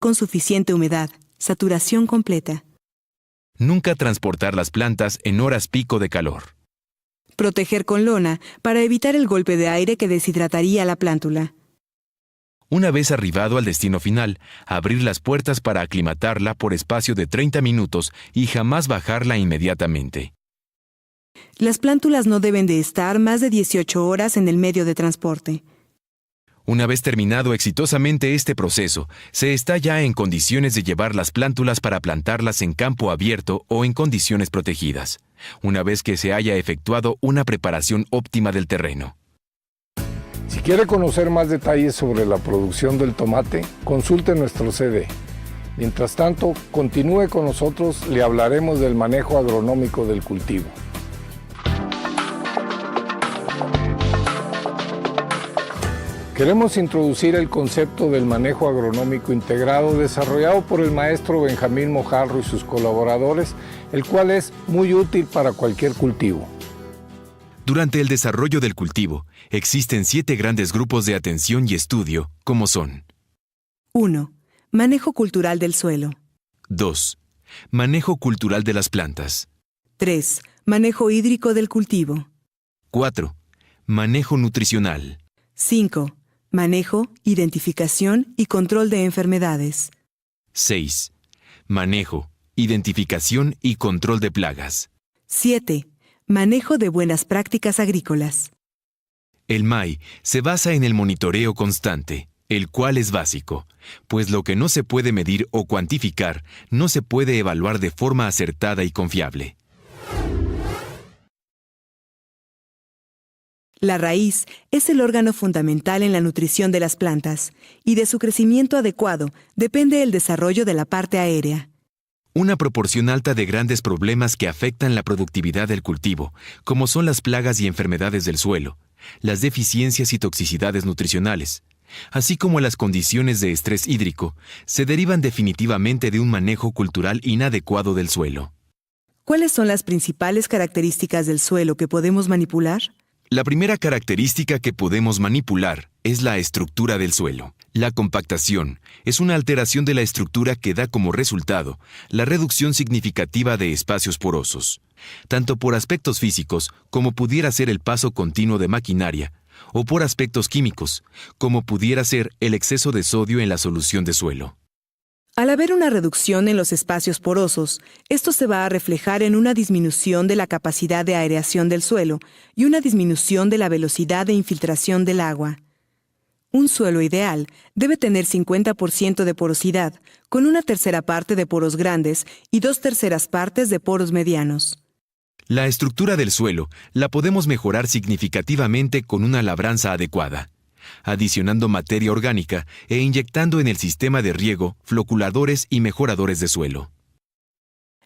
con suficiente humedad, saturación completa. Nunca transportar las plantas en horas pico de calor. Proteger con lona para evitar el golpe de aire que deshidrataría la plántula. Una vez arribado al destino final, abrir las puertas para aclimatarla por espacio de 30 minutos y jamás bajarla inmediatamente. Las plántulas no deben de estar más de 18 horas en el medio de transporte. Una vez terminado exitosamente este proceso, se está ya en condiciones de llevar las plántulas para plantarlas en campo abierto o en condiciones protegidas, una vez que se haya efectuado una preparación óptima del terreno. Si quiere conocer más detalles sobre la producción del tomate, consulte nuestro CD. Mientras tanto, continúe con nosotros, le hablaremos del manejo agronómico del cultivo. Queremos introducir el concepto del manejo agronómico integrado desarrollado por el maestro Benjamín Mojarro y sus colaboradores, el cual es muy útil para cualquier cultivo. Durante el desarrollo del cultivo, existen 7 grandes grupos de atención y estudio, como son: 1. Manejo cultural del suelo. 2. Manejo cultural de las plantas. 3. Manejo hídrico del cultivo. 4. Manejo nutricional. 5. Manejo, identificación y control de enfermedades. 6. Manejo, identificación y control de plagas. 7. Manejo de buenas prácticas agrícolas. El MAI se basa en el monitoreo constante, el cual es básico, pues lo que no se puede medir o cuantificar no se puede evaluar de forma acertada y confiable. La raíz es el órgano fundamental en la nutrición de las plantas, y de su crecimiento adecuado depende el desarrollo de la parte aérea. Una proporción alta de grandes problemas que afectan la productividad del cultivo, como son las plagas y enfermedades del suelo, las deficiencias y toxicidades nutricionales, así como las condiciones de estrés hídrico, se derivan definitivamente de un manejo cultural inadecuado del suelo. ¿Cuáles son las principales características del suelo que podemos manipular? La primera característica que podemos manipular es la estructura del suelo. La compactación es una alteración de la estructura que da como resultado la reducción significativa de espacios porosos, tanto por aspectos físicos como pudiera ser el paso continuo de maquinaria, o por aspectos químicos, como pudiera ser el exceso de sodio en la solución de suelo. Al haber una reducción en los espacios porosos, esto se va a reflejar en una disminución de la capacidad de aireación del suelo y una disminución de la velocidad de infiltración del agua. Un suelo ideal debe tener 50% de porosidad, con una tercera parte de poros grandes y 2/3 partes de poros medianos. La estructura del suelo la podemos mejorar significativamente con una labranza adecuada, adicionando materia orgánica e inyectando en el sistema de riego floculadores y mejoradores de suelo.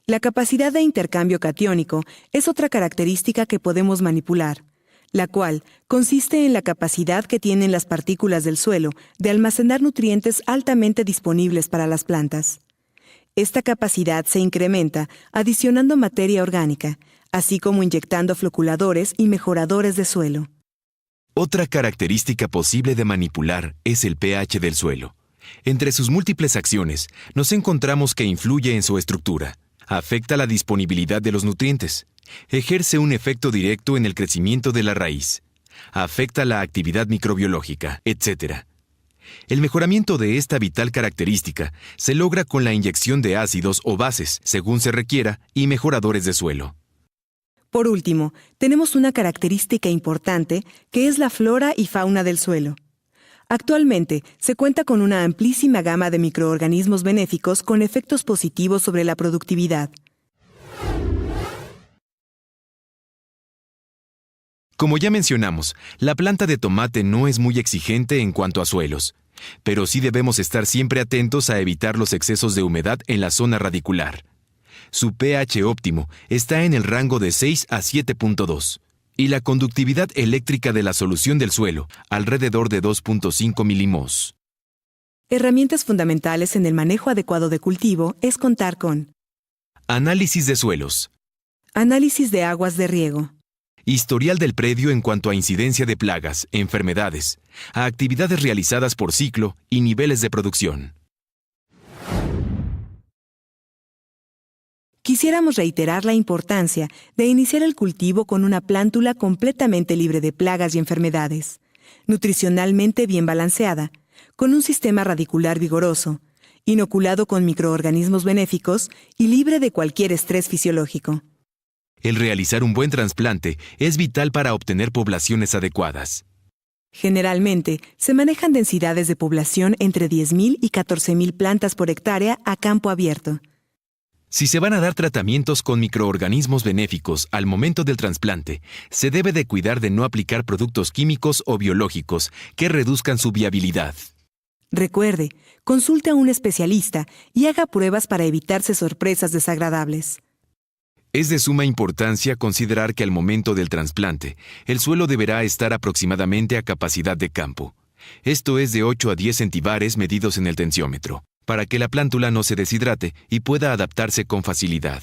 La capacidad de intercambio catiónico es otra característica que podemos manipular, la cual consiste en la capacidad que tienen las partículas del suelo de almacenar nutrientes altamente disponibles para las plantas. Esta capacidad se incrementa adicionando materia orgánica, así como inyectando floculadores y mejoradores de suelo. Otra característica posible de manipular es el pH del suelo. Entre sus múltiples acciones, nos encontramos que influye en su estructura, afecta la disponibilidad de los nutrientes, ejerce un efecto directo en el crecimiento de la raíz, afecta la actividad microbiológica, etc. El mejoramiento de esta vital característica se logra con la inyección de ácidos o bases, según se requiera, y mejoradores de suelo. Por último, tenemos una característica importante que es la flora y fauna del suelo. Actualmente, se cuenta con una amplísima gama de microorganismos benéficos con efectos positivos sobre la productividad. Como ya mencionamos, la planta de tomate no es muy exigente en cuanto a suelos, pero sí debemos estar siempre atentos a evitar los excesos de humedad en la zona radicular. Su pH óptimo está en el rango de 6 a 7.2 y la conductividad eléctrica de la solución del suelo alrededor de 2.5 milimos. Herramientas fundamentales en el manejo adecuado de cultivo es contar con Análisis de suelos. Análisis de aguas de riego. Historial del predio en cuanto a incidencia de plagas, enfermedades, a actividades realizadas por ciclo y niveles de producción. quisiéramos reiterar la importancia de iniciar el cultivo con una plántula completamente libre de plagas y enfermedades, nutricionalmente bien balanceada, con un sistema radicular vigoroso, inoculado con microorganismos benéficos y libre de cualquier estrés fisiológico. El realizar un buen trasplante es vital para obtener poblaciones adecuadas. Generalmente, se manejan densidades de población entre 10.000 y 14.000 plantas por hectárea a campo abierto. Si se van a dar tratamientos con microorganismos benéficos al momento del trasplante, se debe de cuidar de no aplicar productos químicos o biológicos que reduzcan su viabilidad. Recuerde, consulte a un especialista y haga pruebas para evitarse sorpresas desagradables. Es de suma importancia considerar que al momento del trasplante, el suelo deberá estar aproximadamente a capacidad de campo. Esto es de 8 a 10 centibares medidos en el tensiómetro, para que la plántula no se deshidrate y pueda adaptarse con facilidad.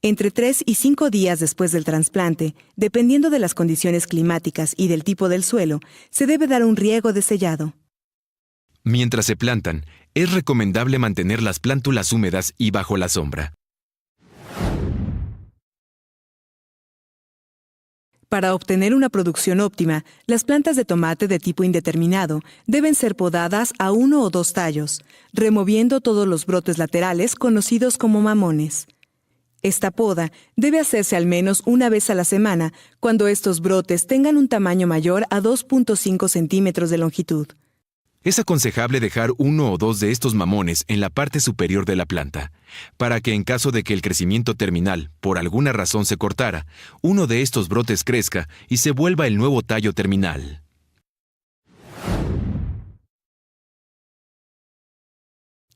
Entre 3 y 5 días después del trasplante, dependiendo de las condiciones climáticas y del tipo del suelo, se debe dar un riego de sellado. Mientras se plantan, es recomendable mantener las plántulas húmedas y bajo la sombra. Para obtener una producción óptima, las plantas de tomate de tipo indeterminado deben ser podadas a 1 o 2 tallos, removiendo todos los brotes laterales conocidos como mamones. Esta poda debe hacerse al menos una vez a la semana cuando estos brotes tengan un tamaño mayor a 2.5 centímetros de longitud. Es aconsejable dejar 1 o 2 de estos mamones en la parte superior de la planta, para que en caso de que el crecimiento terminal, por alguna razón se cortara, uno de estos brotes crezca y se vuelva el nuevo tallo terminal.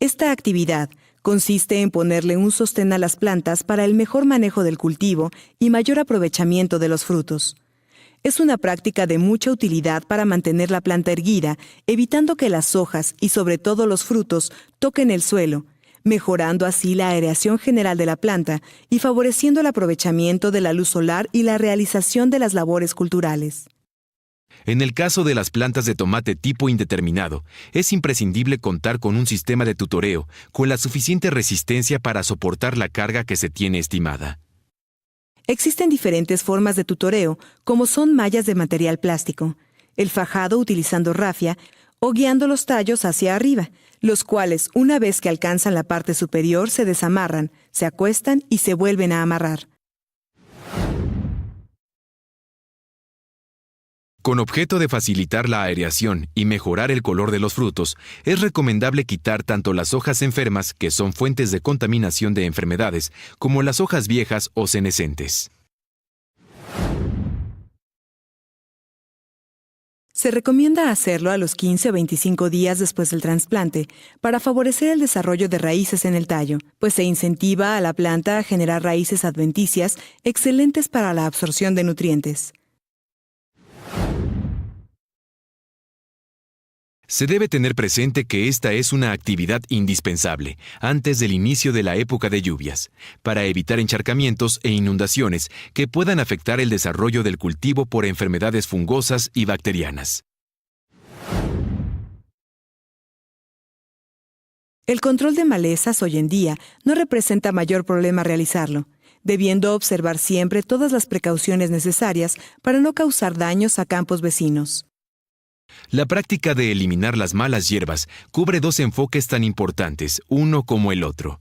Esta actividad consiste en ponerle un sostén a las plantas para el mejor manejo del cultivo y mayor aprovechamiento de los frutos. Es una práctica de mucha utilidad para mantener la planta erguida, evitando que las hojas y sobre todo los frutos toquen el suelo, mejorando así la aireación general de la planta y favoreciendo el aprovechamiento de la luz solar y la realización de las labores culturales. En el caso de las plantas de tomate tipo indeterminado, es imprescindible contar con un sistema de tutoreo con la suficiente resistencia para soportar la carga que se tiene estimada. Existen diferentes formas de tutoreo, como son mallas de material plástico, el fajado utilizando rafia o guiando los tallos hacia arriba, los cuales, una vez que alcanzan la parte superior, se desamarran, se acuestan y se vuelven a amarrar. Con objeto de facilitar la aireación y mejorar el color de los frutos, es recomendable quitar tanto las hojas enfermas, que son fuentes de contaminación de enfermedades, como las hojas viejas o senescentes. Se recomienda hacerlo a los 15 o 25 días después del trasplante para favorecer el desarrollo de raíces en el tallo, pues se incentiva a la planta a generar raíces adventicias excelentes para la absorción de nutrientes. Se debe tener presente que esta es una actividad indispensable antes del inicio de la época de lluvias, para evitar encharcamientos e inundaciones que puedan afectar el desarrollo del cultivo por enfermedades fungosas y bacterianas. El control de malezas hoy en día no representa mayor problema realizarlo, debiendo observar siempre todas las precauciones necesarias para no causar daños a campos vecinos. La práctica de eliminar las malas hierbas cubre 2 enfoques tan importantes, uno como el otro.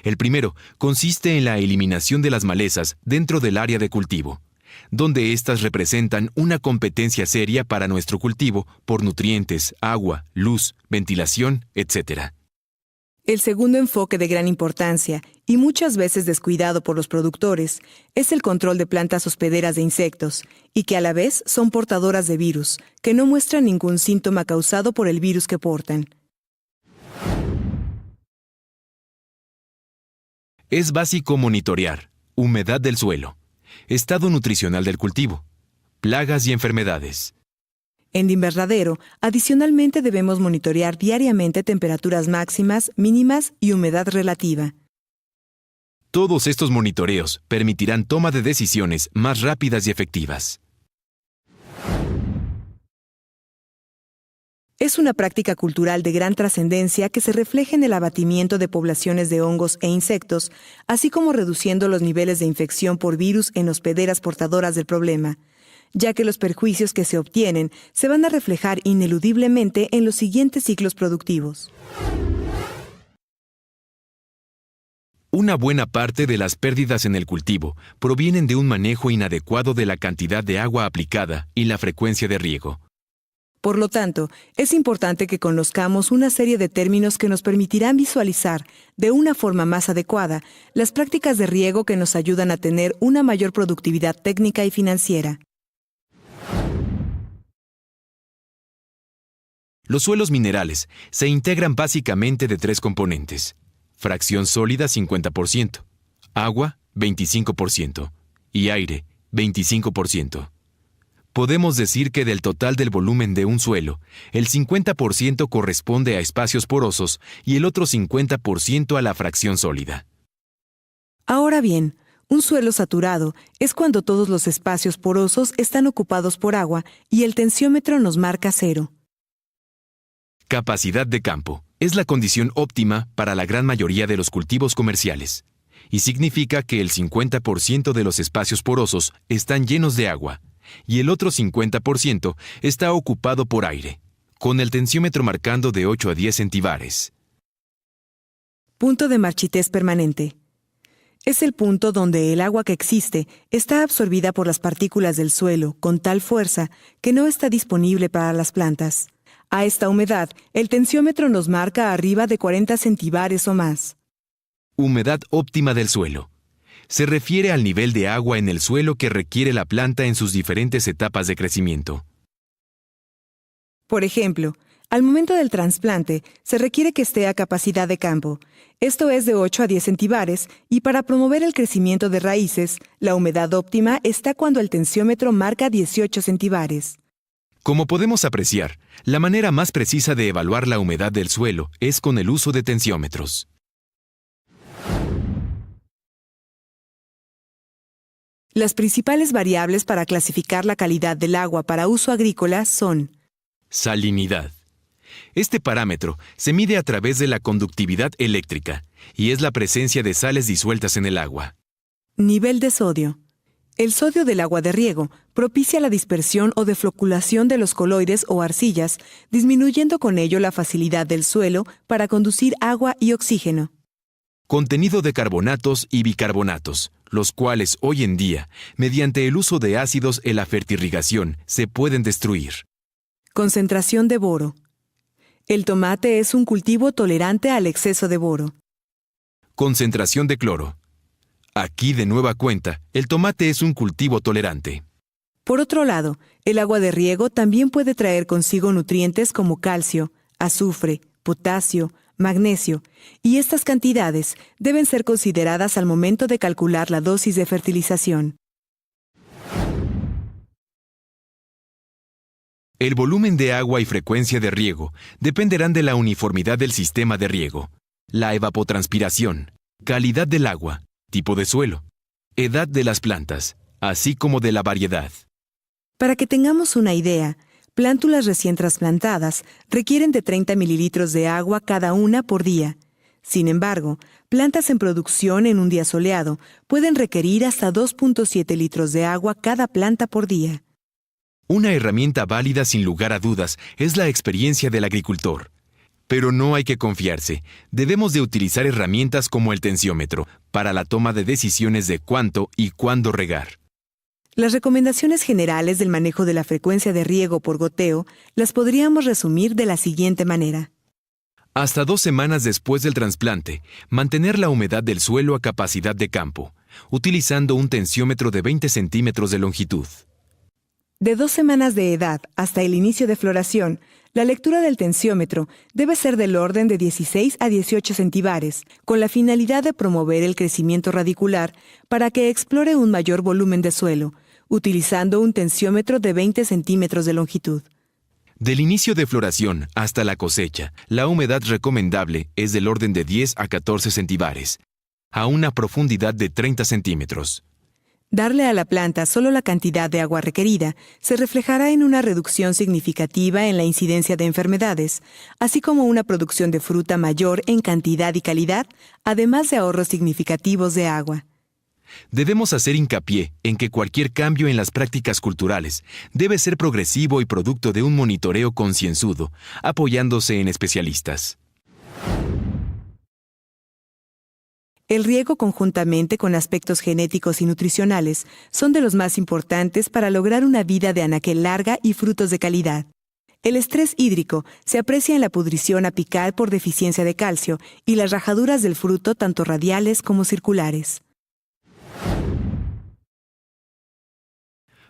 El primero consiste en la eliminación de las malezas dentro del área de cultivo, donde éstas representan una competencia seria para nuestro cultivo por nutrientes, agua, luz, ventilación, etc. El segundo enfoque de gran importancia, y muchas veces descuidado por los productores, es el control de plantas hospederas de insectos, y que a la vez son portadoras de virus, que no muestran ningún síntoma causado por el virus que portan. Es básico monitorear humedad del suelo, estado nutricional del cultivo, plagas y enfermedades. En invernadero, adicionalmente debemos monitorear diariamente temperaturas máximas, mínimas y humedad relativa. Todos estos monitoreos permitirán toma de decisiones más rápidas y efectivas. Es una práctica cultural de gran trascendencia que se refleja en el abatimiento de poblaciones de hongos e insectos, así como reduciendo los niveles de infección por virus en hospederas portadoras del problema, ya que los perjuicios que se obtienen se van a reflejar ineludiblemente en los siguientes ciclos productivos. Una buena parte de las pérdidas en el cultivo provienen de un manejo inadecuado de la cantidad de agua aplicada y la frecuencia de riego. Por lo tanto, es importante que conozcamos una serie de términos que nos permitirán visualizar, de una forma más adecuada, las prácticas de riego que nos ayudan a tener una mayor productividad técnica y financiera. Los suelos minerales se integran básicamente de tres componentes: fracción sólida 50%, agua 25% y aire 25%. Podemos decir que del total del volumen de un suelo, el 50% corresponde a espacios porosos y el otro 50% a la fracción sólida. Ahora bien, un suelo saturado es cuando todos los espacios porosos están ocupados por agua y el tensiómetro nos marca 0. Capacidad de campo es la condición óptima para la gran mayoría de los cultivos comerciales, y significa que el 50% de los espacios porosos están llenos de agua, y el otro 50% está ocupado por aire, con el tensiómetro marcando de 8 a 10 centibares. Punto de marchitez permanente. Es el punto donde el agua que existe está absorbida por las partículas del suelo con tal fuerza que no está disponible para las plantas. A esta humedad, el tensiómetro nos marca arriba de 40 centibares o más. Humedad óptima del suelo. Se refiere al nivel de agua en el suelo que requiere la planta en sus diferentes etapas de crecimiento. Por ejemplo, al momento del trasplante, se requiere que esté a capacidad de campo. Esto es de 8 a 10 centibares, y para promover el crecimiento de raíces, la humedad óptima está cuando el tensiómetro marca 18 centibares. Como podemos apreciar, la manera más precisa de evaluar la humedad del suelo es con el uso de tensiómetros. Las principales variables para clasificar la calidad del agua para uso agrícola son: salinidad. Este parámetro se mide a través de la conductividad eléctrica y es la presencia de sales disueltas en el agua. Nivel de sodio. El sodio del agua de riego propicia la dispersión o defloculación de los coloides o arcillas, disminuyendo con ello la facilidad del suelo para conducir agua y oxígeno. Contenido de carbonatos y bicarbonatos, los cuales hoy en día, mediante el uso de ácidos en la fertirrigación, se pueden destruir. Concentración de boro. El tomate es un cultivo tolerante al exceso de boro. Concentración de cloro. Aquí, de nueva cuenta, el tomate es un cultivo tolerante. Por otro lado, el agua de riego también puede traer consigo nutrientes como calcio, azufre, potasio, magnesio, y estas cantidades deben ser consideradas al momento de calcular la dosis de fertilización. El volumen de agua y frecuencia de riego dependerán de la uniformidad del sistema de riego, la evapotranspiración, calidad del agua, tipo de suelo, edad de las plantas, así como de la variedad. Para que tengamos una idea, plántulas recién trasplantadas requieren de 30 mililitros de agua cada una por día. Sin embargo, plantas en producción en un día soleado pueden requerir hasta 2.7 litros de agua cada planta por día. Una herramienta válida sin lugar a dudas es la experiencia del agricultor. Pero no hay que confiarse. Debemos de utilizar herramientas como el tensiómetro para la toma de decisiones de cuánto y cuándo regar. Las recomendaciones generales del manejo de la frecuencia de riego por goteo las podríamos resumir de la siguiente manera. Hasta 2 semanas después del trasplante, mantener la humedad del suelo a capacidad de campo, utilizando un tensiómetro de 20 centímetros de longitud. De 2 semanas de edad hasta el inicio de floración, la lectura del tensiómetro debe ser del orden de 16 a 18 centibares, con la finalidad de promover el crecimiento radicular para que explore un mayor volumen de suelo, utilizando un tensiómetro de 20 centímetros de longitud. Del inicio de floración hasta la cosecha, la humedad recomendable es del orden de 10 a 14 centibares, a una profundidad de 30 centímetros. Darle a la planta solo la cantidad de agua requerida se reflejará en una reducción significativa en la incidencia de enfermedades, así como una producción de fruta mayor en cantidad y calidad, además de ahorros significativos de agua. Debemos hacer hincapié en que cualquier cambio en las prácticas culturales debe ser progresivo y producto de un monitoreo concienzudo, apoyándose en especialistas. El riego conjuntamente con aspectos genéticos y nutricionales son de los más importantes para lograr una vida de anaquel larga y frutos de calidad. El estrés hídrico se aprecia en la pudrición apical por deficiencia de calcio y las rajaduras del fruto tanto radiales como circulares.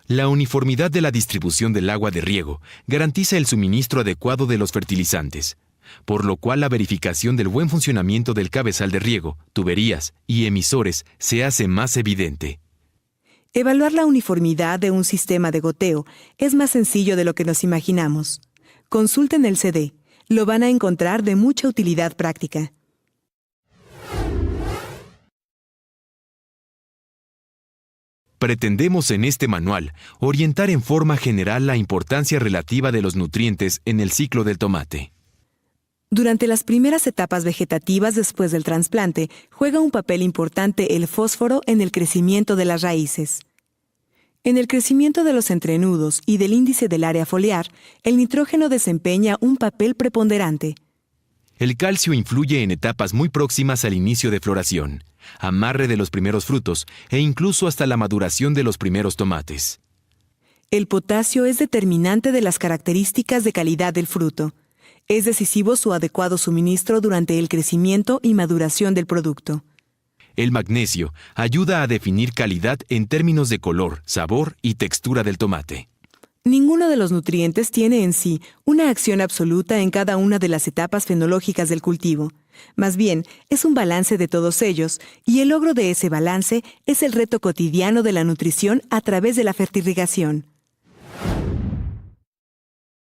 La uniformidad de la distribución del agua de riego garantiza el suministro adecuado de los fertilizantes, por lo cual la verificación del buen funcionamiento del cabezal de riego, tuberías y emisores se hace más evidente. Evaluar la uniformidad de un sistema de goteo es más sencillo de lo que nos imaginamos. Consulten el CD, lo van a encontrar de mucha utilidad práctica. Pretendemos en este manual orientar en forma general la importancia relativa de los nutrientes en el ciclo del tomate. Durante las primeras etapas vegetativas después del trasplante, juega un papel importante el fósforo en el crecimiento de las raíces. En el crecimiento de los entrenudos y del índice del área foliar, el nitrógeno desempeña un papel preponderante. El calcio influye en etapas muy próximas al inicio de floración, amarre de los primeros frutos e incluso hasta la maduración de los primeros tomates. El potasio es determinante de las características de calidad del fruto. Es decisivo su adecuado suministro durante el crecimiento y maduración del producto. El magnesio ayuda a definir calidad en términos de color, sabor y textura del tomate. Ninguno de los nutrientes tiene en sí una acción absoluta en cada una de las etapas fenológicas del cultivo. Más bien, es un balance de todos ellos, y el logro de ese balance es el reto cotidiano de la nutrición a través de la fertirrigación.